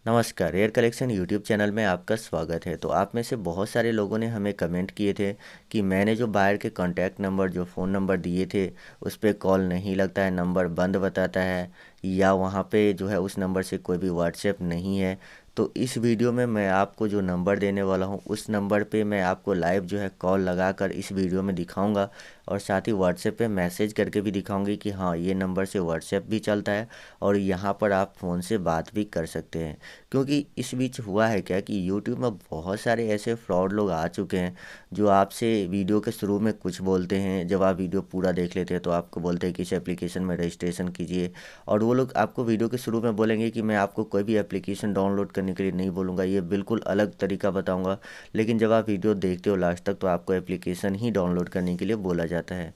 नमस्कार, rare collection YouTube channel में आपका स्वागत है। तो आप में से बहुत सारे लोगों ने हमें कमेंट किए थे कि मैंने जो बायर के कॉन्टैक्ट नंबर जो फ़ोन नंबर दिए थे उस पे कॉल नहीं लगता है, नंबर बंद बताता है या वहाँ पे जो है उस नंबर से कोई भी व्हाट्सएप नहीं है। तो इस वीडियो में मैं आपको जो नंबर देने वाला हूँ उस नंबर पे मैं आपको लाइव जो है कॉल लगाकर इस वीडियो में दिखाऊंगा और साथ ही व्हाट्सएप पे मैसेज करके भी दिखाऊंगी कि हाँ, ये नंबर से व्हाट्सएप भी चलता है और यहाँ पर आप फ़ोन से बात भी कर सकते हैं। क्योंकि इस बीच हुआ है क्या कि यूट्यूब में बहुत सारे ऐसे फ्रॉड लोग आ चुके हैं जो आपसे वीडियो के शुरू में कुछ बोलते हैं, जब आप वीडियो पूरा देख लेते हैं तो आपको बोलते हैं कि इस एप्लीकेशन में रजिस्ट्रेशन कीजिए। और वो लोग आपको वीडियो के शुरू में बोलेंगे कि मैं आपको कोई भी एप्लीकेशन डाउनलोड करने के लिए नहीं बोलूँगा, ये बिल्कुल अलग तरीका बताऊँगा। लेकिन जब आप वीडियो देखते हो लास्ट तक तो आपको एप्लीकेशन ही डाउनलोड करने के लिए बोला जाता है।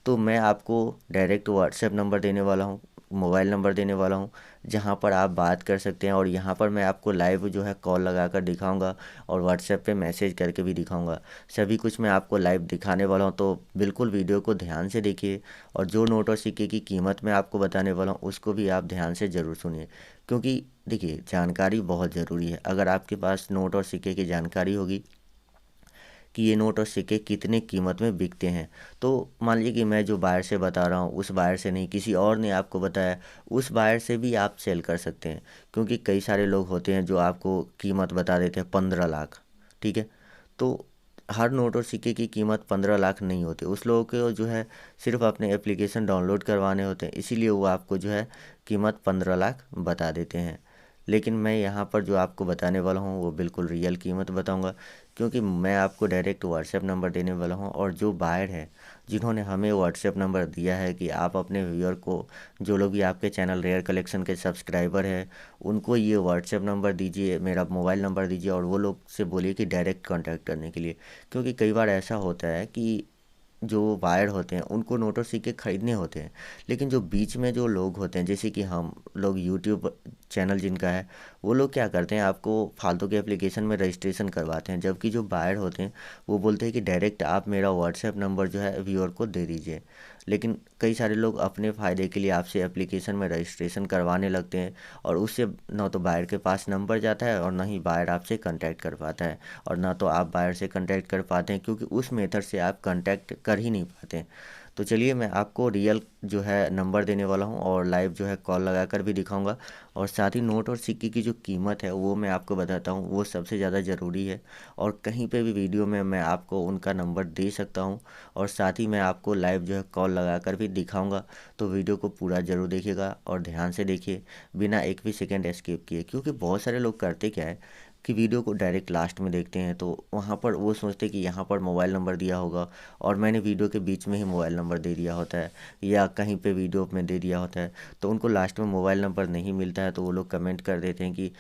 तो मैं आपको डायरेक्ट व्हाट्सएप नंबर देने वाला हूँ, मोबाइल नंबर देने वाला हूँ, जहाँ पर आप बात कर सकते हैं और यहाँ पर मैं आपको लाइव जो है कॉल लगाकर दिखाऊंगा और व्हाट्सएप पे मैसेज करके भी दिखाऊंगा। सभी कुछ मैं आपको लाइव दिखाने वाला हूँ, तो बिल्कुल वीडियो को ध्यान से देखिए। और जो नोट और सिक्के की कीमत मैं आपको बताने वाला हूँ उसको भी आप ध्यान से ज़रूर सुनिए, क्योंकि देखिए जानकारी बहुत ज़रूरी है। अगर आपके पास नोट और सिक्के की जानकारी होगी कि ये नोट और सिक्के कितने कीमत में बिकते हैं, तो मान लीजिए कि मैं जो बायर से बता रहा हूँ उस बायर से नहीं, किसी और ने आपको बताया, उस बायर से भी आप सेल कर सकते हैं। क्योंकि कई सारे लोग होते हैं जो आपको कीमत बता देते हैं 15 लाख, ठीक है। तो हर नोट और सिक्के की कीमत 15 लाख नहीं होती। उस लोगों को जो है सिर्फ अपने एप्लीकेशन डाउनलोड करवाने होते हैं, इसीलिए वो आपको जो है कीमत 15 लाख बता देते हैं। लेकिन मैं यहाँ पर जो आपको बताने वाला हूँ वो बिल्कुल रियल कीमत बताऊँगा, क्योंकि मैं आपको डायरेक्ट व्हाट्सएप नंबर देने वाला हूँ। और जो बायर है जिन्होंने हमें व्हाट्सएप नंबर दिया है कि आप अपने व्यूअर को, जो लोग भी आपके चैनल रेयर कलेक्शन के सब्सक्राइबर हैं, उनको ये व्हाट्सएप नंबर दीजिए, मेरा मोबाइल नंबर दीजिए और वो लोग से बोलिए कि डायरेक्ट कांटेक्ट करने के लिए। क्योंकि कई बार ऐसा होता है कि जो बायर होते हैं उनको नोट और सिक्के खरीदने होते हैं, लेकिन जो बीच में जो लोग होते हैं, जैसे कि हम लोग यूट्यूब चैनल जिनका है, वो लोग क्या करते हैं, आपको फालतू के एप्लीकेशन में रजिस्ट्रेशन करवाते हैं। जबकि जो बायर होते हैं वो बोलते हैं कि डायरेक्ट आप मेरा व्हाट्सएप नंबर जो है व्यूअर को दे दीजिए। लेकिन कई सारे लोग अपने फ़ायदे के लिए आपसे एप्लीकेशन में रजिस्ट्रेशन करवाने लगते हैं और उससे ना तो बायर के पास नंबर जाता है और ना ही बायर आपसे कांटेक्ट कर पाता है और ना तो आप बायर से कांटेक्ट कर पाते हैं, क्योंकि उस मेथड से आप कांटेक्ट कर ही नहीं पाते हैं। तो चलिए मैं आपको रियल जो है नंबर देने वाला हूँ और लाइव जो है कॉल लगाकर भी दिखाऊंगा। और साथ ही नोट और सिक्के की जो कीमत है वो मैं आपको बताता हूँ, वो सबसे ज़्यादा ज़रूरी है। और कहीं पे भी वीडियो में मैं आपको उनका नंबर दे सकता हूँ और साथ ही मैं आपको लाइव जो है कॉल लगाकर भी दिखाऊंगा। तो वीडियो को पूरा ज़रूर देखिएगा और ध्यान से देखिए, बिना एक भी सेकेंड स्किप किए। क्योंकि बहुत सारे लोग करते क्या है कि वीडियो को डायरेक्ट लास्ट में देखते हैं, तो वहाँ पर वो सोचते हैं कि यहाँ पर मोबाइल नंबर दिया होगा और मैंने वीडियो के बीच में ही मोबाइल नंबर दे दिया होता है या कहीं पे वीडियो में दे दिया होता है, तो उनको लास्ट में मोबाइल नंबर नहीं मिलता है। तो वो लोग कमेंट कर देते हैं कि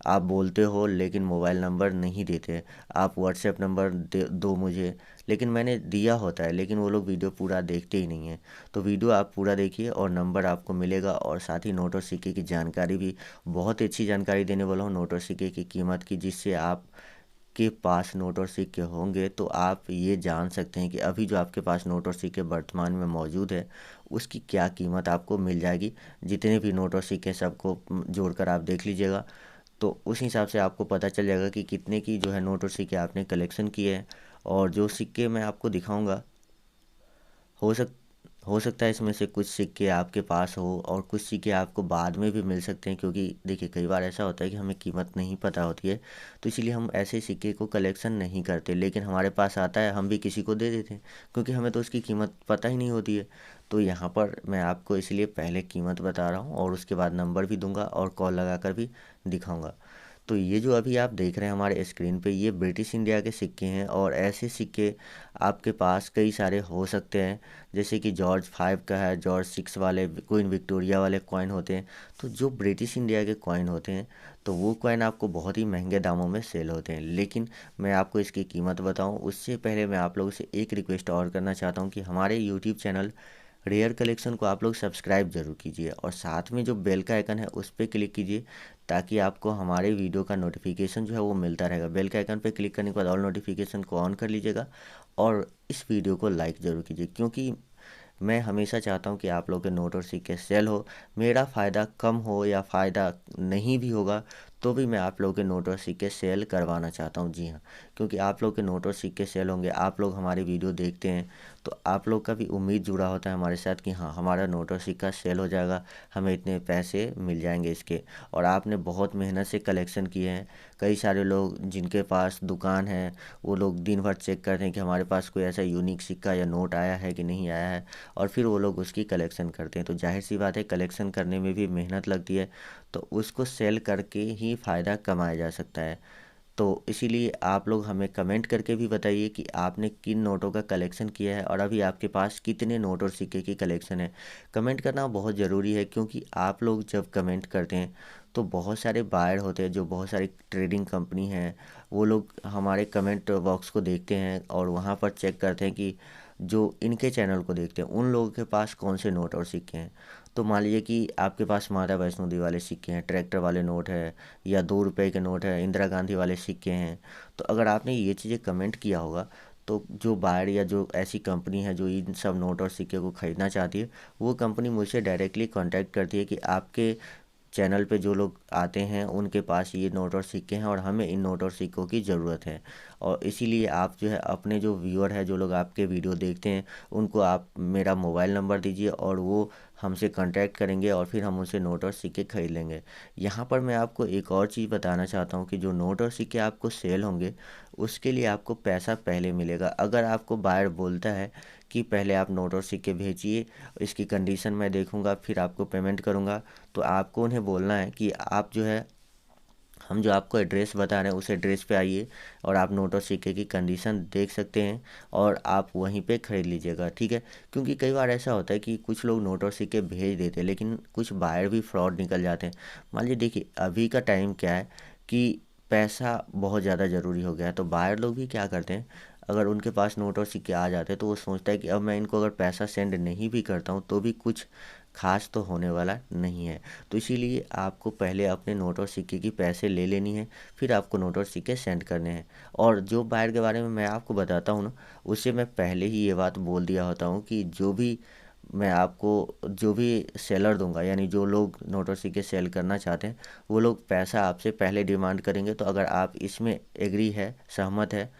आप बोलते हो लेकिन मोबाइल नंबर नहीं देते, आप व्हाट्सएप नंबर दो मुझे। लेकिन मैंने दिया होता है, लेकिन वो लोग वीडियो पूरा देखते ही नहीं हैं। तो वीडियो आप पूरा देखिए और नंबर आपको मिलेगा। और साथ ही नोट और सिक्के की जानकारी भी, बहुत अच्छी जानकारी देने वाला हूँ नोट और सिक्के की कीमत की, जिससे आप के पास नोट और सिक्के होंगे तो आप ये जान सकते हैं कि अभी जो आपके पास नोट और सिक्के वर्तमान में मौजूद है उसकी क्या कीमत आपको मिल जाएगी। जितने भी नोट और सिक्के सबको जोड़कर आप देख लीजिएगा, तो उस हिसाब से आपको पता चल जाएगा कि कितने की जो है नोट और सिक्के आपने कलेक्शन किए हैं। और जो सिक्के मैं आपको दिखाऊंगा, हो सक हो सकता है इसमें से कुछ सिक्के आपके पास हो और कुछ सिक्के आपको बाद में भी मिल सकते हैं। क्योंकि देखिए कई बार ऐसा होता है कि हमें कीमत नहीं पता होती है, तो इसीलिए हम ऐसे सिक्के को कलेक्शन नहीं करते। लेकिन हमारे पास आता है, हम भी किसी को दे देते हैं, क्योंकि हमें तो उसकी कीमत पता ही नहीं होती है। तो यहाँ पर मैं आपको इसलिए पहले कीमत बता रहा हूँ और उसके बाद नंबर भी दूंगा और कॉल लगाकर भी दिखाऊंगा। तो ये जो अभी आप देख रहे हैं हमारे स्क्रीन पे, ये ब्रिटिश इंडिया के सिक्के हैं और ऐसे सिक्के आपके पास कई सारे हो सकते हैं। जैसे कि जॉर्ज 5 का है, जॉर्ज 6 वाले क्वीन विक्टोरिया वाले कॉइन होते हैं। तो जो ब्रिटिश इंडिया के कॉइन होते हैं तो वो कॉइन आपको बहुत ही महंगे दामों में सेल होते हैं। लेकिन मैं आपको इसकी कीमत बताऊं उससे पहले मैं आप लोगों से एक रिक्वेस्ट और करना चाहता हूं कि हमारे यूट्यूब चैनल रेयर कलेक्शन को आप लोग सब्सक्राइब जरूर कीजिए और साथ में जो बेल का आइकन है उस पर क्लिक कीजिए, ताकि आपको हमारे वीडियो का नोटिफिकेशन जो है वो मिलता रहेगा। बेल के आइकन पर क्लिक करने के बाद ऑल नोटिफिकेशन को ऑन कर लीजिएगा और इस वीडियो को लाइक ज़रूर कीजिए, क्योंकि मैं हमेशा चाहता हूँ कि आप लोग के नोट और सिक्के सेल हो, मेरा फ़ायदा कम हो या फ़ायदा नहीं भी होगा तो भी मैं आप लोगों के नोट और सिक्के सेल करवाना चाहता हूँ। जी हाँ, क्योंकि आप लोग के नोट और सिक्के सेल होंगे, आप लोग हमारी वीडियो देखते हैं तो आप लोग का भी उम्मीद जुड़ा होता है हमारे साथ कि हाँ, हमारा नोट और सिक्का सेल हो जाएगा, हमें इतने पैसे मिल जाएंगे इसके। और आपने बहुत मेहनत से कलेक्शन किए हैं। कई सारे लोग जिनके पास दुकान है वो लोग दिन भर चेक करते हैं कि हमारे पास कोई ऐसा यूनिक सिक्का या नोट आया है कि नहीं आया है, और फिर वो लोग उसकी कलेक्शन करते हैं। तो जाहिर सी बात है, कलेक्शन करने में भी मेहनत लगती है, तो उसको सेल करके ही फ़ायदा कमाया जा सकता है। तो इसीलिए आप लोग हमें कमेंट करके भी बताइए कि आपने किन नोटों का कलेक्शन किया है और अभी आपके पास कितने नोट और सिक्के की कलेक्शन है। कमेंट करना बहुत ज़रूरी है, क्योंकि आप लोग जब कमेंट करते हैं तो बहुत सारे बायर होते हैं, जो बहुत सारी ट्रेडिंग कंपनी हैं, वो लोग हमारे कमेंट बॉक्स को देखते हैं और वहाँ पर चेक करते हैं कि जो इनके चैनल को देखते हैं उन लोगों के पास कौन से नोट और सिक्के हैं। तो मान लीजिए कि आपके पास माता वैष्णो देवी वाले सिक्के हैं, ट्रैक्टर वाले नोट है, या 2 रुपए के नोट है, इंदिरा गांधी वाले सिक्के हैं। तो अगर आपने ये चीज़ें कमेंट किया होगा तो जो बायर या जो ऐसी कंपनी है जो इन सब नोट और सिक्के को ख़रीदना चाहती है, वो कंपनी मुझसे डायरेक्टली कांटेक्ट करती है कि आपके चैनल पे जो लोग आते हैं उनके पास ये नोट और सिक्के हैं और हमें इन नोट और सिक्कों की ज़रूरत है। और इसीलिए आप जो है अपने जो व्यूअर है, जो लोग आपके वीडियो देखते हैं, उनको आप मेरा मोबाइल नंबर दीजिए और वो हमसे कांटेक्ट करेंगे और फिर हम उनसे नोट और सिक्के खरीद लेंगे। यहाँ पर मैं आपको एक और चीज़ बताना चाहता हूँ कि जो नोट और सिक्के आपको सेल होंगे उसके लिए आपको पैसा पहले मिलेगा। अगर आपको बायर बोलता है कि पहले आप नोट और सिक्के भेजिए, इसकी कंडीशन मैं देखूंगा फिर आपको पेमेंट करूंगा, तो आपको उन्हें बोलना है कि आप जो है, हम जो आपको एड्रेस बता रहे हैं उस एड्रेस पे आइए और आप नोट और सिक्के की कंडीशन देख सकते हैं और आप वहीं पे ख़रीद लीजिएगा, ठीक है। क्योंकि कई बार ऐसा होता है कि कुछ लोग नोट और सिक्के भेज देते हैं लेकिन कुछ बायर भी फ्रॉड निकल जाते हैं। मान लीजिए, देखिए अभी का टाइम क्या है कि पैसा बहुत ज़्यादा ज़रूरी हो गया है, तो बायर लोग भी क्या करते हैं, अगर उनके पास नोट और सिक्के आ जाते हैं तो वो सोचता है कि अब मैं इनको अगर पैसा सेंड नहीं भी करता हूँ तो भी कुछ खास तो होने वाला नहीं है। तो इसीलिए आपको पहले अपने नोट और सिक्के की पैसे ले लेनी है, फिर आपको नोट और सिक्के सेंड करने हैं। और जो बायर के बारे में मैं आपको बताता हूँ ना, उससे मैं पहले ही ये बात बोल दिया होता हूँ कि जो भी मैं आपको जो भी सेलर दूंगा, यानी जो लोग नोट और सिक्के सेल करना चाहते हैं, वो लोग पैसा आपसे पहले डिमांड करेंगे। तो अगर आप इसमें एग्री है, सहमत है,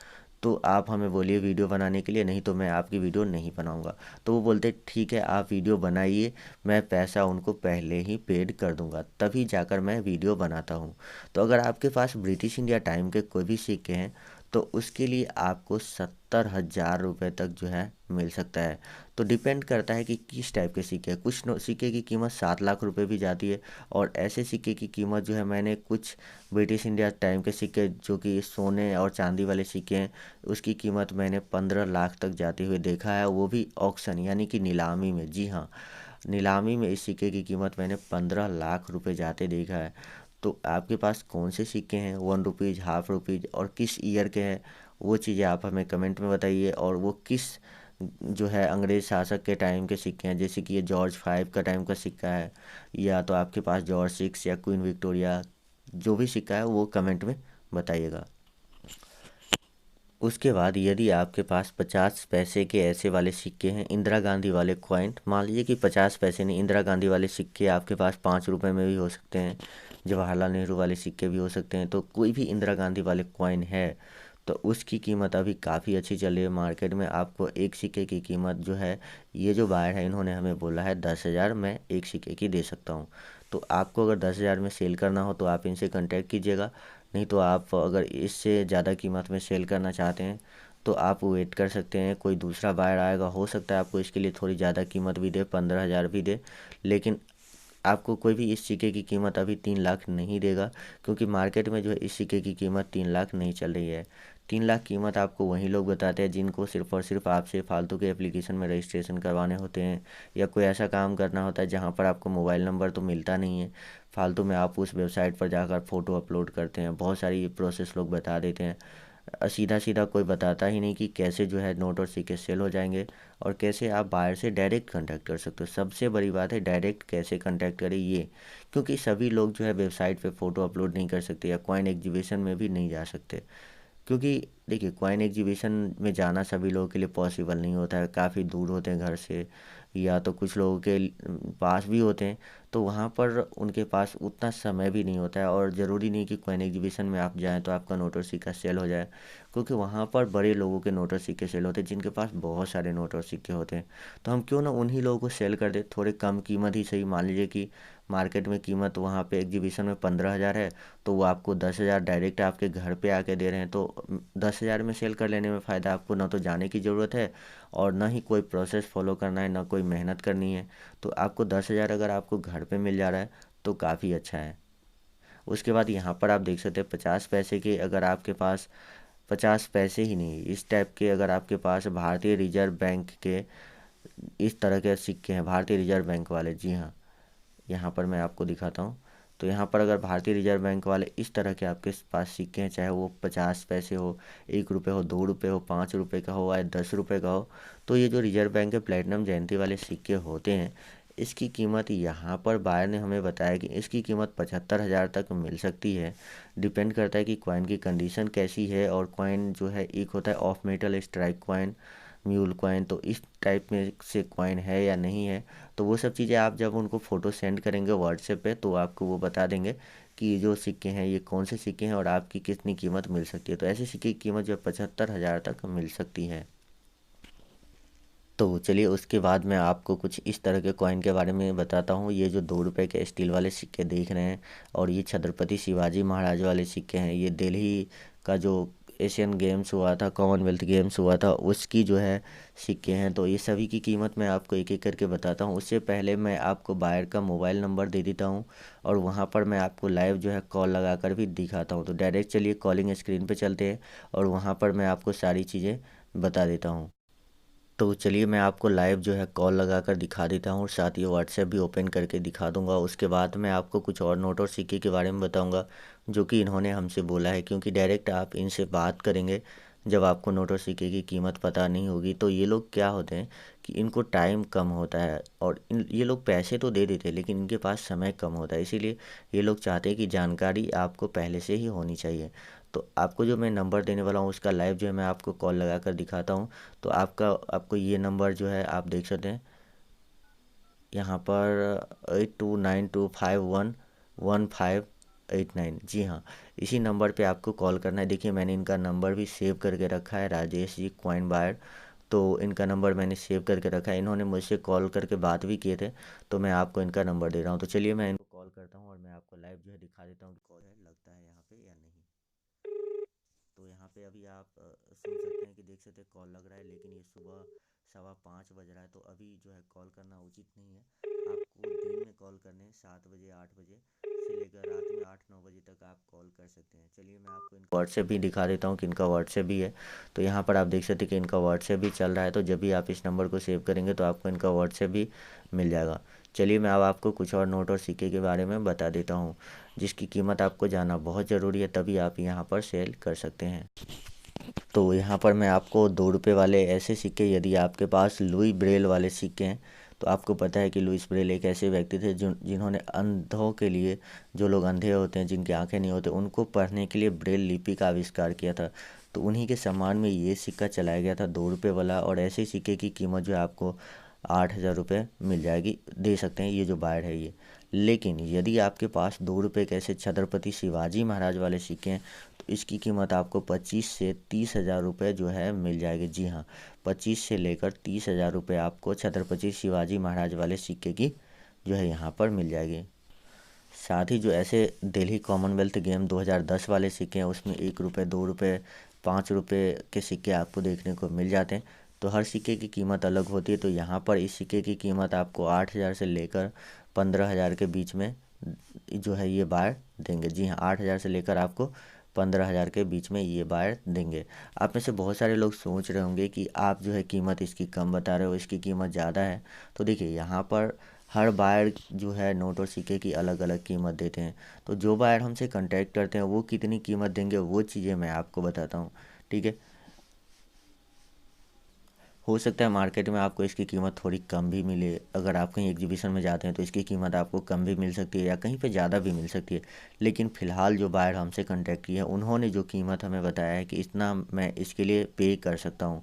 तो आप हमें बोलिए वीडियो बनाने के लिए, नहीं तो मैं आपकी वीडियो नहीं बनाऊंगा। तो वो बोलते ठीक है आप वीडियो बनाइए, मैं पैसा उनको पहले ही पेड कर दूंगा, तभी जाकर मैं वीडियो बनाता हूँ। तो अगर आपके पास ब्रिटिश इंडिया टाइम के कोई भी सिक्के हैं तो उसके लिए आपको 70,000 रुपये तक जो है मिल सकता है। तो डिपेंड करता है कि किस टाइप के सिक्के हैं। कुछ सिक्के की कीमत 7 लाख रुपए भी जाती है, और ऐसे सिक्के की कीमत जो है, मैंने कुछ ब्रिटिश इंडिया टाइम के सिक्के जो कि सोने और चांदी वाले सिक्के हैं, उसकी कीमत मैंने 15 लाख तक जाते हुए देखा है, वो भी ऑक्शन यानी कि नीलामी में। जी हाँ, नीलामी में इस सिक्के की कीमत मैंने 15 लाख रुपए जाते देखा है। तो आपके पास कौन से सिक्के हैं, 1 रुपीज़, हाफ 1 रुपीज़, और किस ईयर के हैं, वो चीज़ें आप हमें कमेंट में बताइए। और वो किस जो है अंग्रेज़ शासक के टाइम के सिक्के हैं, जैसे कि ये जॉर्ज 5 का टाइम का सिक्का है, या तो आपके पास जॉर्ज 6 या क्वीन विक्टोरिया, जो भी सिक्का है वो कमेंट में बताइएगा। उसके बाद यदि आपके पास 50 पैसे के ऐसे वाले सिक्के हैं, इंदिरा गांधी वाले कॉइन, मान लीजिए कि 50 पैसे नहीं, इंदिरा गांधी वाले सिक्के आपके पास 5 रुपये में भी हो सकते हैं, जवाहरलाल नेहरू वाले सिक्के भी हो सकते हैं, तो कोई भी इंदिरा गांधी वाले कॉइन है तो उसकी कीमत अभी काफ़ी अच्छी चल रही है मार्केट में। आपको एक सिक्के की कीमत जो है, ये जो बायर है इन्होंने हमें बोला है 10,000 मैं एक सिक्के की दे सकता हूँ। तो आपको अगर 10,000 में सेल करना हो तो आप इनसे कांटेक्ट कीजिएगा, नहीं तो आप अगर इससे ज़्यादा कीमत में सेल करना चाहते हैं तो आप वेट कर सकते हैं, कोई दूसरा बायर आएगा, हो सकता है आपको इसके लिए थोड़ी ज़्यादा कीमत भी दे, 15,000 भी दे, लेकिन आपको कोई भी इस सिक्के की कीमत अभी 3 लाख नहीं देगा, क्योंकि मार्केट में जो है इस सिक्के की कीमत 3 लाख नहीं चल रही है। 3 लाख कीमत आपको वही लोग बताते हैं जिनको सिर्फ और सिर्फ आपसे फालतू के एप्लीकेशन में रजिस्ट्रेशन करवाने होते हैं, या कोई ऐसा काम करना होता है जहाँ पर आपको मोबाइल नंबर तो मिलता नहीं है, फालतू में आप उस वेबसाइट पर जाकर फ़ोटो अपलोड करते हैं, बहुत सारी प्रोसेस लोग बता देते हैं। सीधा सीधा कोई बताता ही नहीं कि कैसे जो है नोट और सिक्के सेल हो जाएंगे, और कैसे आप बायर से डायरेक्ट कांटेक्ट कर सकते हो। सबसे बड़ी बात है डायरेक्ट कैसे कांटेक्ट करें ये, क्योंकि सभी लोग जो है वेबसाइट पे फ़ोटो अपलोड नहीं कर सकते या कॉइन एग्जीबिशन में भी नहीं जा सकते, क्योंकि देखिए कॉइन एग्जीबिशन में जाना सभी लोगों के लिए पॉसिबल नहीं होता है, काफ़ी दूर होते हैं घर से, या तो कुछ लोगों के पास भी होते हैं, तो वहाँ पर उनके पास उतना समय भी नहीं होता है। और ज़रूरी नहीं कि कॉइन एग्जीबिशन में आप जाएं तो आपका नोट और सिक्का सेल हो जाए, क्योंकि वहाँ पर बड़े लोगों के नोट और सिक्के सेल होते हैं जिनके पास बहुत सारे नोट और सिक्के होते हैं। तो हम क्यों ना उन्हीं लोगों को सेल कर दे, थोड़े कम कीमत ही सही। मान लीजिए कि मार्केट में कीमत वहाँ पे एग्जीबिशन में 15,000 है, तो वो आपको 10,000 डायरेक्ट आपके घर पे आके दे रहे हैं, तो 10,000 में सेल कर लेने में फ़ायदा। आपको ना तो जाने की ज़रूरत है और ना ही कोई प्रोसेस फॉलो करना है, ना कोई मेहनत करनी है। तो आपको 10,000 अगर आपको घर पे मिल जा रहा है तो काफ़ी अच्छा है। उसके बाद यहाँ पर आप देख सकते हैं 50 पैसे के, अगर आपके पास 50 पैसे ही नहीं, इस टाइप के अगर आपके पास भारतीय रिजर्व बैंक के इस तरह के सिक्के हैं, भारतीय रिजर्व बैंक वाले, जी हाँ, यहाँ पर मैं आपको दिखाता हूँ। तो यहाँ पर अगर भारतीय रिजर्व बैंक वाले इस तरह के आपके पास सिक्के हैं, चाहे वो 50 पैसे हो, 1 रुपये हो, 2 रुपये हो, 5 रुपये का हो या 10 रुपये का हो, तो ये जो रिजर्व बैंक के प्लेटिनम जयंती वाले सिक्के होते हैं, इसकी कीमत यहाँ पर बायर ने हमें बताया कि इसकी कीमत 75,000 तक मिल सकती है। डिपेंड करता है कि कॉइन की कंडीशन कैसी है, और कॉइन जो है एक होता है of metal strike coin, mule coin, तो इस टाइप में से कॉइन है या नहीं है। तो वो सब चीज़ें आप जब उनको फ़ोटो सेंड करेंगे व्हाट्सएप पे, तो आपको वो बता देंगे कि ये जो सिक्के हैं ये कौन से सिक्के हैं और आपकी कितनी कीमत मिल सकती है। तो ऐसे सिक्के की कीमत जो है 75,000 तक मिल सकती है। तो चलिए उसके बाद मैं आपको कुछ इस तरह के कॉइन के बारे में बताता हूँ। ये जो 2 रुपये के स्टील वाले सिक्के देख रहे हैं, और ये छत्रपति शिवाजी महाराज वाले सिक्के हैं। ये दिल्ली का जो एशियन गेम्स हुआ था, कॉमनवेल्थ गेम्स हुआ था, उसकी जो है सिक्के हैं। तो ये सभी की कीमत मैं आपको एक एक करके बताता हूँ। उससे पहले मैं आपको बायर का मोबाइल नंबर दे देता हूँ, और वहाँ पर मैं आपको लाइव जो है कॉल लगा कर भी दिखाता हूँ। तो डायरेक्ट चलिए कॉलिंग स्क्रीन पे चलते हैं, और वहाँ पर मैं आपको सारी चीज़ें बता देता हूँ। तो चलिए मैं आपको लाइव जो है कॉल लगा कर दिखा देता हूँ, और साथ ही व्हाट्सएप भी ओपन करके दिखा दूंगा। उसके बाद मैं आपको कुछ और नोट और सिक्के के बारे में बताऊंगा जो कि इन्होंने हमसे बोला है, क्योंकि डायरेक्ट आप इनसे बात करेंगे जब आपको नोट और सिक्के की कीमत पता नहीं होगी। तो ये लोग क्या होते हैं कि इनको टाइम कम होता है, और ये लोग पैसे तो दे देते हैं लेकिन इनके पास समय कम होता है, इसीलिए ये लोग चाहते हैं कि जानकारी आपको पहले से ही होनी चाहिए। तो आपको जो मैं नंबर देने वाला हूँ उसका लाइव जो है मैं आपको कॉल लगा कर दिखाता हूँ। तो आपको ये नंबर जो है आप देख सकते हैं यहाँ पर 8292511589, जी हाँ, इसी नंबर पे आपको कॉल करना है। देखिए मैंने इनका नंबर भी सेव करके रखा है, राजेश जी कॉइन बायर। तो इनका नंबर मैंने सेव करके रखा है, इन्होंने मुझसे कॉल करके बात भी किए थे, तो मैं आपको इनका नंबर दे रहा हूँ। तो चलिए मैं इनको कॉल करता हूँ और मैं आपको लाइव जो है दिखा देता हूँ कि कॉल है लगता है यहाँ पे या नहीं। तो यहाँ पे अभी आप सुन सकते हैं कि देख सकते हैं कॉल लग रहा है, लेकिन ये सुबह 5:15 बज रहा है, तो अभी जो है कॉल करना उचित नहीं है। आपको दिन में कॉल करने हैं, 7 बजे 8 बजे से लेकर रात में 8-9 बजे तक आप कॉल कर सकते हैं। चलिए मैं आपको इनका व्हाट्सएप भी दिखा देता हूँ कि इनका व्हाट्सएप भी है। तो यहाँ पर आप देख सकते हैं कि इनका व्हाट्सएप भी चल रहा है, तो जब भी आप इस नंबर को सेव करेंगे तो आपको इनका व्हाट्सएप भी मिल जाएगा। चलिए मैं अब आपको कुछ और नोट और सिक्के के बारे में बता देता हूँ जिसकी कीमत आपको जानना बहुत ज़रूरी है, तभी आप यहाँ पर सेल कर सकते हैं। तो यहाँ पर मैं आपको 2 रुपये वाले ऐसे सिक्के, यदि आपके पास लुई ब्रेल वाले सिक्के हैं, तो आपको पता है कि लुइस ब्रेल एक ऐसे व्यक्ति थे जिन्होंने अंधों के लिए, जो लोग अंधे होते हैं जिनकी आंखें नहीं होती, उनको पढ़ने के लिए ब्रेल लिपि का आविष्कार किया था। तो उन्हीं के सम्मान में ये सिक्का चलाया गया था, 2 रुपये वाला। और ऐसे सिक्के की कीमत जो है आपको 8,000 रुपये मिल जाएगी, दे सकते हैं ये जो बायर है ये। लेकिन यदि आपके पास 2 रुपये के ऐसे छत्रपति शिवाजी महाराज वाले सिक्के हैं, तो इसकी कीमत आपको 25 से 30,000 रुपये जो है मिल जाएगी। जी हाँ, 25 से लेकर 30,000 रुपये आपको छत्रपति शिवाजी महाराज वाले सिक्के की जो है यहाँ पर मिल जाएगी। साथ ही जो ऐसे दिल्ली कॉमनवेल्थ गेम 2010 वाले सिक्के हैं, उसमें 1 रुपये, 2 रुपये, 5 रुपये के सिक्के आपको देखने को मिल जाते हैं। तो हर सिक्के की कीमत अलग होती है। तो यहाँ पर इस सिक्के की कीमत आपको 8,000 से लेकर 15,000 के बीच में जो है ये बायर देंगे। जी हाँ, 8,000 से लेकर आपको 15,000 के बीच में ये बायर देंगे। आप में से बहुत सारे लोग सोच रहे होंगे कि आप जो है कीमत इसकी कम बता रहे हो, इसकी कीमत ज़्यादा है। तो देखिए यहाँ पर हर बायर जो है नोट और सिक्के की अलग अलग कीमत देते हैं। तो जो बायर हमसे कांटेक्ट करते हैं वो कितनी कीमत देंगे वो चीज़ें मैं आपको बताता हूँ, ठीक है। हो सकता है मार्केट में आपको इसकी कीमत थोड़ी कम भी मिले। अगर आप कहीं एग्जीबिशन में जाते हैं तो इसकी कीमत आपको कम भी मिल सकती है या कहीं पे ज़्यादा भी मिल सकती है। लेकिन फ़िलहाल जो बायर हमसे कांटेक्ट किया है उन्होंने जो कीमत हमें बताया है कि इतना मैं इसके लिए पे कर सकता हूँ,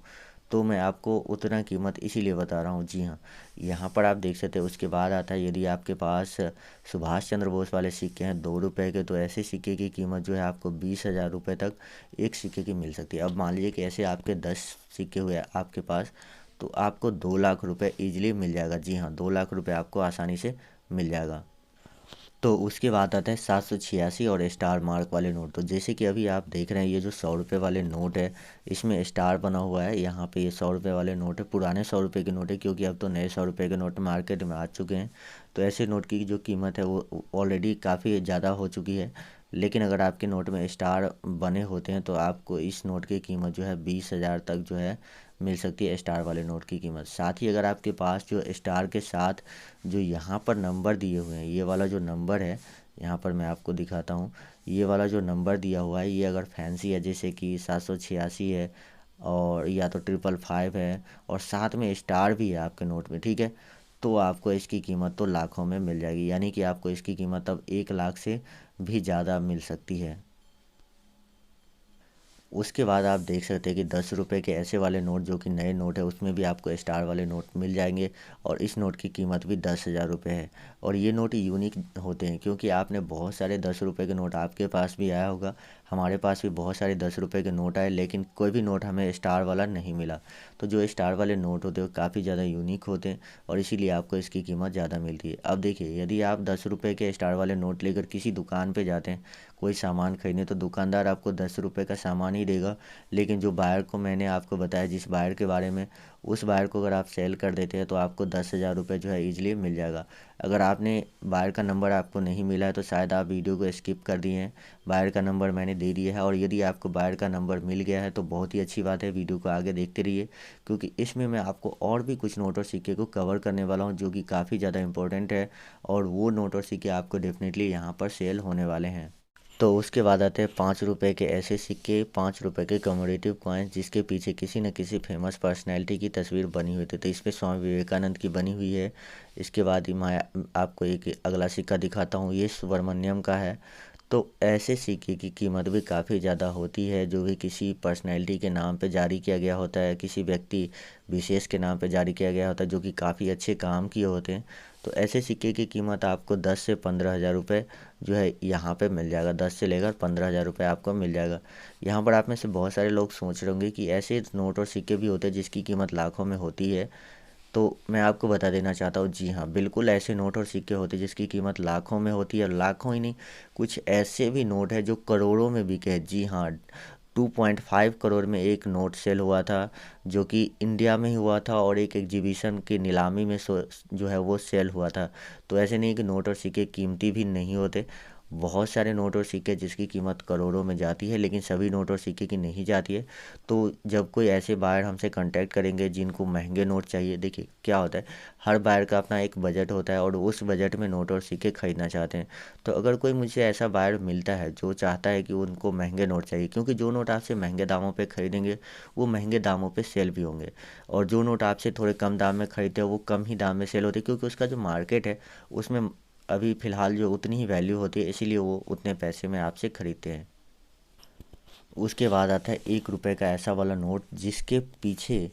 तो मैं आपको उतना कीमत इसीलिए बता रहा हूँ। जी हाँ, यहाँ पर आप देख सकते हैं। उसके बाद आता है, यदि आपके पास सुभाष चंद्र बोस वाले सिक्के हैं 2 रुपये के, तो ऐसे सिक्के की कीमत जो है आपको 20,000 रुपये तक एक सिक्के की मिल सकती है। अब मान लीजिए कि ऐसे आपके 10 सिक्के हुए आपके पास, तो आपको 2 लाख रुपये ईजिली मिल जाएगा। जी हाँ, 2 लाख रुपये आपको आसानी से मिल जाएगा। तो उसके बाद आता है 786 और स्टार मार्क वाले नोट। तो जैसे कि अभी आप देख रहे हैं, ये जो 100 रुपये वाले नोट है इसमें स्टार बना हुआ है। यहाँ पे ये 100 रुपये वाले नोट है, पुराने 100 रुपये के नोट है, क्योंकि अब तो नए 100 रुपये के नोट मार्केट में आ चुके हैं। तो ऐसे नोट की जो कीमत है वो ऑलरेडी काफ़ी ज़्यादा हो चुकी है। लेकिन अगर आपके नोट में स्टार बने होते हैं तो आपको इस नोट की कीमत जो है 20,000 तक जो है मिल सकती है, स्टार वाले नोट की कीमत। साथ ही अगर आपके पास जो स्टार के साथ जो यहाँ पर नंबर दिए हुए हैं, ये वाला जो नंबर है, यहाँ पर मैं आपको दिखाता हूँ, ये वाला जो नंबर दिया हुआ है, ये अगर फैंसी है जैसे कि 786 है और या तो 555 है और साथ में स्टार भी है आपके नोट में, ठीक है, तो आपको इसकी कीमत तो लाखों में मिल जाएगी। यानी कि आपको इसकी कीमत अब 1 लाख से भी ज़्यादा मिल सकती है। उसके बाद आप देख सकते हैं कि 10 रुपये के ऐसे वाले नोट जो कि नए नोट है, उसमें भी आपको स्टार वाले नोट मिल जाएंगे और इस नोट की कीमत भी 10,000 रुपये है। और ये नोट यूनिक होते हैं क्योंकि आपने बहुत सारे 10 रुपये के नोट, आपके पास भी आया होगा, हमारे पास भी बहुत सारे 10 रुपये के नोट आए, लेकिन कोई भी नोट हमें स्टार वाला नहीं मिला। तो जो स्टार वाले नोट होते हैं वो काफ़ी ज़्यादा यूनिक होते हैं और इसीलिए आपको इसकी कीमत ज़्यादा मिलती है। अब देखिए, यदि आप 10 रुपये के स्टार वाले नोट लेकर किसी दुकान पे जाते हैं कोई सामान खरीदने, तो दुकानदार आपको 10 रुपये का सामान ही देगा। लेकिन जो बायर को मैंने आपको बताया, जिस बायर के बारे में, उस बायर को अगर आप सेल कर देते हैं तो आपको 10,000 रुपये जो है ईजिली मिल जाएगा। अगर आपने बायर का नंबर आपको नहीं मिला है तो शायद आप वीडियो को स्किप कर दिए हैं। बायर का नंबर मैंने दे दिया है, और यदि आपको बायर का नंबर मिल गया है तो बहुत ही अच्छी बात है। वीडियो को आगे देखते रहिए, क्योंकि इसमें मैं आपको और भी कुछ नोट और सिक्के को कवर करने वाला हूँ जो कि काफ़ी ज़्यादा इंपॉर्टेंट है, और वो नोट और सिक्के आपको डेफिनेटली यहाँ पर सेल होने वाले हैं। तो उसके बाद आते हैं 5 रुपये के ऐसे सिक्के, 5 रुपये के कमोडेटिव कॉइन्स जिसके पीछे किसी न किसी फेमस पर्सनैलिटी की तस्वीर बनी हुई थी। तो इस पर स्वामी विवेकानंद की बनी हुई है। इसके बाद ही मैं आपको एक अगला सिक्का दिखाता हूँ, ये सुब्रमण्यम का है। तो ऐसे सिक्के की कीमत भी काफ़ी ज़्यादा होती है, जो भी किसी पर्सनैलिटी के नाम पे जारी किया गया होता है, किसी व्यक्ति विशेष के नाम पे जारी किया गया होता है, जो कि काफ़ी अच्छे काम किए होते हैं। तो ऐसे सिक्के की कीमत आपको 10 से 15,000 रुपये जो है यहाँ पे मिल जाएगा। 10 से लेकर 15,000 रुपये आपको मिल जाएगा। यहाँ पर आप में से बहुत सारे लोग सोच रहे होंगे कि ऐसे नोट और सिक्के भी होते हैं जिसकी कीमत लाखों में होती है। तो मैं आपको बता देना चाहता हूँ, जी हाँ, बिल्कुल ऐसे नोट और सिक्के होते हैं जिसकी कीमत लाखों में होती है। और लाखों ही नहीं, कुछ ऐसे भी नोट है जो करोड़ों में बिके हैं। जी हाँ, 2.5 करोड़ में एक नोट सेल हुआ था, जो कि इंडिया में ही हुआ था और एक एग्जीबिशन की नीलामी में जो है वो सेल हुआ था। तो ऐसे नहीं कि नोट और सिक्के कीमती भी नहीं होते। बहुत सारे नोट और सिक्के जिसकी कीमत करोड़ों में जाती है, लेकिन सभी नोट और सिक्के की नहीं जाती है। तो जब कोई ऐसे बायर हमसे कांटेक्ट करेंगे जिनको महंगे नोट चाहिए, देखिए क्या होता है, हर बायर का अपना एक बजट होता है और उस बजट में नोट और सिक्के खरीदना चाहते हैं। तो अगर कोई मुझे ऐसा बायर मिलता है जो चाहता है कि उनको महंगे नोट चाहिए, क्योंकि जो नोट आपसे महंगे दामों पे खरीदेंगे वो महंगे दामों पे सेल भी होंगे, और जो नोट आपसे थोड़े कम दाम में खरीदते हैं वो कम ही दाम में सेल होते हैं, क्योंकि उसका जो मार्केट है उसमें अभी फ़िलहाल जो उतनी ही वैल्यू होती है, इसीलिए वो उतने पैसे में आपसे ख़रीदते हैं। उसके बाद आता है 1 रुपये का ऐसा वाला नोट जिसके पीछे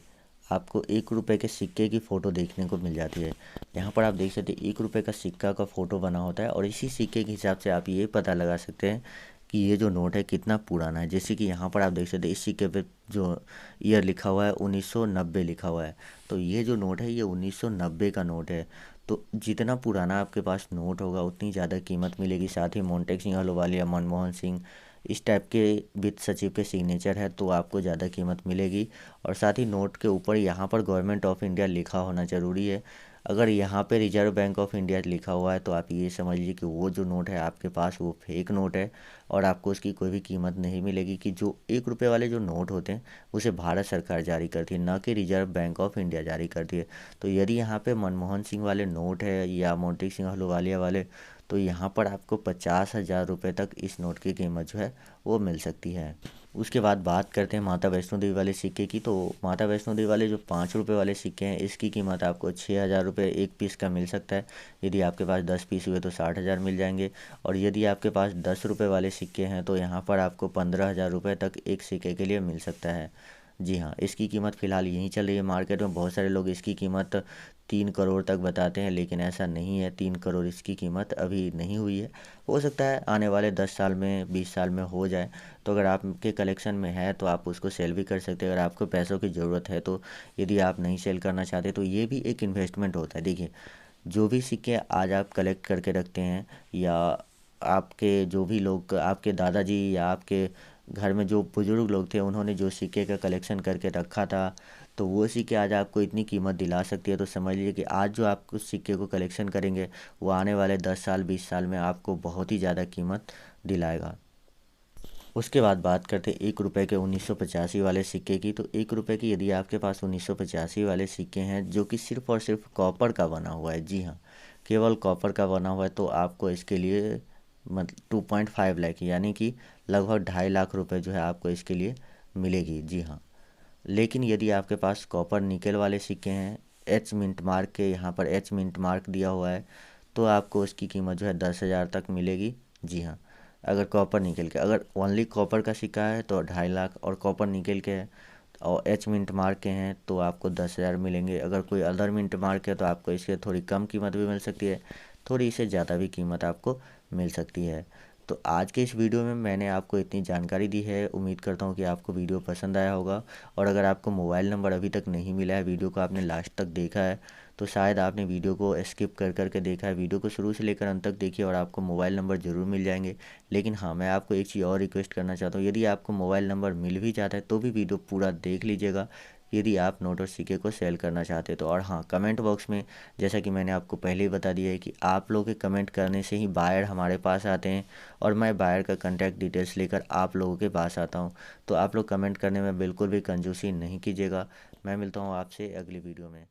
आपको 1 रुपये के सिक्के की फ़ोटो देखने को मिल जाती है। यहाँ पर आप देख सकते हैं 1 रुपये का सिक्का का फ़ोटो बना होता है, और इसी सिक्के के हिसाब से आप ये पता लगा सकते हैं कि ये जो नोट है कितना पुराना है। जैसे कि यहाँ पर आप देख सकते हैं इस सिक्के पे जो ईयर लिखा हुआ है 1990 लिखा हुआ है। तो ये जो नोट है ये 1990 का नोट है। तो जितना पुराना आपके पास नोट होगा उतनी ज़्यादा कीमत मिलेगी। साथ ही मोंटेक सिंह अहलूवालिया, मनमोहन सिंह, इस टाइप के वित्त सचिव के सिग्नेचर है तो आपको ज़्यादा कीमत मिलेगी। और साथ ही नोट के ऊपर यहाँ पर गवर्नमेंट ऑफ इंडिया लिखा होना ज़रूरी है। अगर यहाँ पे रिजर्व बैंक ऑफ इंडिया लिखा हुआ है तो आप ये समझ लीजिए कि वो जो नोट है आपके पास वो फेक नोट है, और आपको उसकी कोई भी कीमत नहीं मिलेगी। कि जो 1 रुपये वाले जो नोट होते हैं उसे भारत सरकार जारी करती है, ना कि रिजर्व बैंक ऑफ इंडिया जारी करती है। तो यदि यहाँ पे मनमोहन सिंह वाले नोट है या मोंटेक सिंह अहलूवालिया वाले, तो यहाँ पर आपको 50,000 रुपये तक इस नोट की कीमत जो है वो मिल सकती है। उसके बाद बात करते हैं माता वैष्णो देवी वाले सिक्के की। तो माता वैष्णो देवी वाले जो 5 रुपये वाले सिक्के हैं, इसकी कीमत आपको 6,000 रुपये एक पीस का मिल सकता है। यदि आपके पास 10 पीस हुए तो 60,000 मिल जाएंगे। और यदि आपके पास 10 रुपये वाले सिक्के हैं तो यहाँ पर आपको 15,000 रुपये तक एक सिक्के के लिए मिल सकता है। जी हाँ, इसकी कीमत फ़िलहाल यहीं चल रही है मार्केट में। बहुत सारे लोग इसकी कीमत 3 करोड़ तक बताते हैं, लेकिन ऐसा नहीं है। 3 करोड़ इसकी कीमत अभी नहीं हुई है। हो सकता है आने वाले 10 साल में, 20 साल में हो जाए। तो अगर आपके कलेक्शन में है तो आप उसको सेल भी कर सकते हैं। अगर आपको पैसों की ज़रूरत है तो, यदि आप नहीं सेल करना चाहते तो ये भी एक इन्वेस्टमेंट होता है। देखिए, जो भी सिक्के आज आप कलेक्ट करके रखते हैं, या आपके जो भी लोग, आपके दादाजी या आपके घर में जो बुज़ुर्ग लोग थे, उन्होंने जो सिक्के का कलेक्शन करके रखा था, तो वो सिक्के आज आपको इतनी कीमत दिला सकती है। तो समझ लीजिए कि आज जो आप उस सिक्के को कलेक्शन करेंगे, वो आने वाले 10 साल 20 साल में आपको बहुत ही ज़्यादा कीमत दिलाएगा। उसके बाद बात करते हैं 1 रुपये के 1985 वाले सिक्के की। तो 1 रुपये की यदि आपके पास 1985 वाले सिक्के हैं, जो कि सिर्फ़ और सिर्फ कॉपर का बना हुआ है, जी हाँ, केवल कॉपर का बना हुआ है, तो आपको इसके लिए मतलब 2.5 लाख, यानी कि लगभग 2.5 लाख रुपए जो है आपको इसके लिए मिलेगी। जी हाँ, लेकिन यदि आपके पास कॉपर निकल वाले सिक्के हैं, एच मिंट मार्क के, यहाँ पर एच मिंट मार्क दिया हुआ है, तो आपको उसकी कीमत जो है 10,000 तक मिलेगी। जी हाँ, अगर कॉपर निकल के, अगर ओनली कॉपर का सिक्का है तो 2.5 लाख, और कॉपर निकल के है और एच मिंट मार्क के हैं तो आपको 10,000 मिलेंगे। अगर कोई अदर मिंट मार्क है तो आपको इसके थोड़ी कम कीमत भी मिल सकती है, थोड़ी इससे ज़्यादा भी कीमत आपको मिल सकती है। तो आज के इस वीडियो में मैंने आपको इतनी जानकारी दी है। उम्मीद करता हूँ कि आपको वीडियो पसंद आया होगा। और अगर आपको मोबाइल नंबर अभी तक नहीं मिला है, वीडियो को आपने लास्ट तक देखा है, तो शायद आपने वीडियो को स्किप कर कर के देखा है। वीडियो को शुरू से लेकर अंत तक देखिए और आपको मोबाइल नंबर ज़रूर मिल जाएंगे। लेकिन हाँ, मैं आपको एक चीज़ और रिक्वेस्ट करना चाहता हूँ, यदि आपको मोबाइल नंबर मिल भी जाता है तो भी वीडियो पूरा देख लीजिएगा, यदि आप नोट और सिक्के को सेल करना चाहते हैं तो। और हाँ, कमेंट बॉक्स में, जैसा कि मैंने आपको पहले ही बता दिया है कि आप लोगों के कमेंट करने से ही बायर हमारे पास आते हैं, और मैं बायर का कॉन्टैक्ट डिटेल्स लेकर आप लोगों के पास आता हूँ। तो आप लोग कमेंट करने में बिल्कुल भी कंजूसी नहीं कीजिएगा। मैं मिलता हूँ आपसे अगली वीडियो में।